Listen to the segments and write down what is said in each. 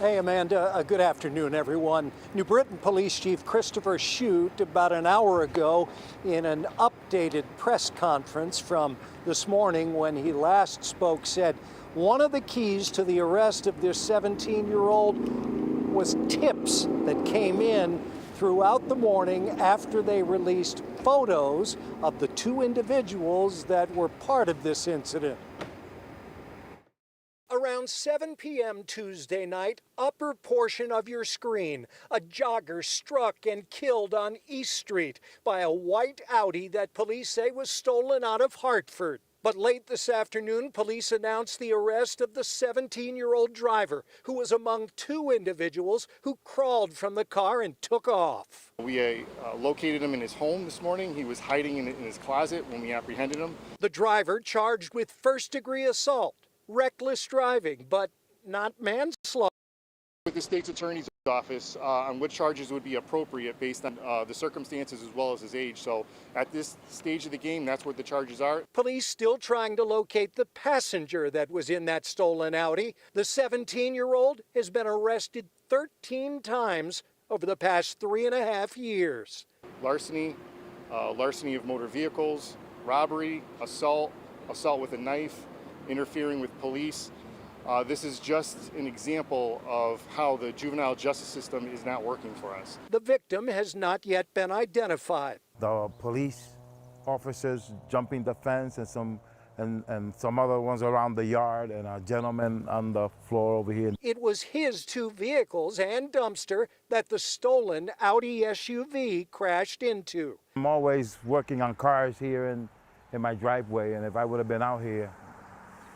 Hey, Amanda. Good afternoon, everyone. New Britain Police Chief Christopher Shute, about an hour ago, in an updated press conference from this morning when he last spoke, said one of the keys to the arrest of this 17-year-old was tips that came in throughout the morning after they released photos of the two individuals that were part of this incident. Around 7 p.m. Tuesday night, upper portion of your screen, a jogger struck and killed on East Street by a white Audi that police say was stolen out of Hartford. But late this afternoon, police announced the arrest of the 17-year-old driver, who was among two individuals who crawled from the car and took off. We located him in his home this morning. He was hiding in his closet when we apprehended him. The driver charged with first-degree assault, reckless driving, but not manslaughter. With the state's attorney's office on what charges would be appropriate based on the circumstances as well as his age. So at this stage of the game, that's what the charges are. Police still trying to locate the passenger that was in that stolen Audi. The 17-year-old has been arrested 13 times over the past 3.5 years. Larceny, larceny of motor vehicles, robbery, assault, assault with a knife, interfering with police. This is just an example of how the juvenile justice system is not working for us. The victim has not yet been identified. The police officers jumping the fence and some other ones around the yard, and a gentleman on the floor over here. It was his two vehicles and dumpster that the stolen Audi SUV crashed into. I'm always working on cars here in my driveway, and if I would have been out here,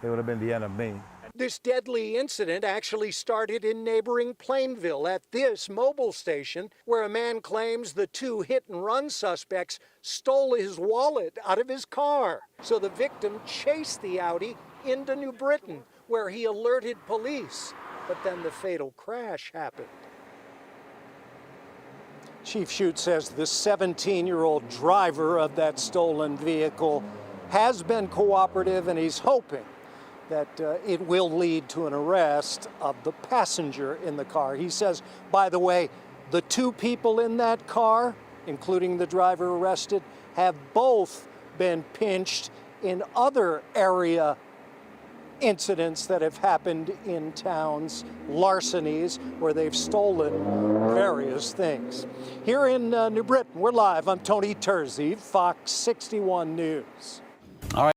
it would have been the end of me. This deadly incident actually started in neighboring Plainville at this mobile station, where a man claims the two hit-and-run suspects stole his wallet out of his car. So the victim chased the Audi into New Britain, where he alerted police. But then the fatal crash happened. Chief Shute says the 17-year-old driver of that stolen vehicle has been cooperative, and he's hoping that it will lead to an arrest of the passenger in the car. He says, by the way, the two people in that car, including the driver arrested, have both been pinched in other area incidents that have happened in towns, larcenies, where they've stolen various things. Here in New Britain, we're live. I'm Tony Terzi, Fox 61 News. All right.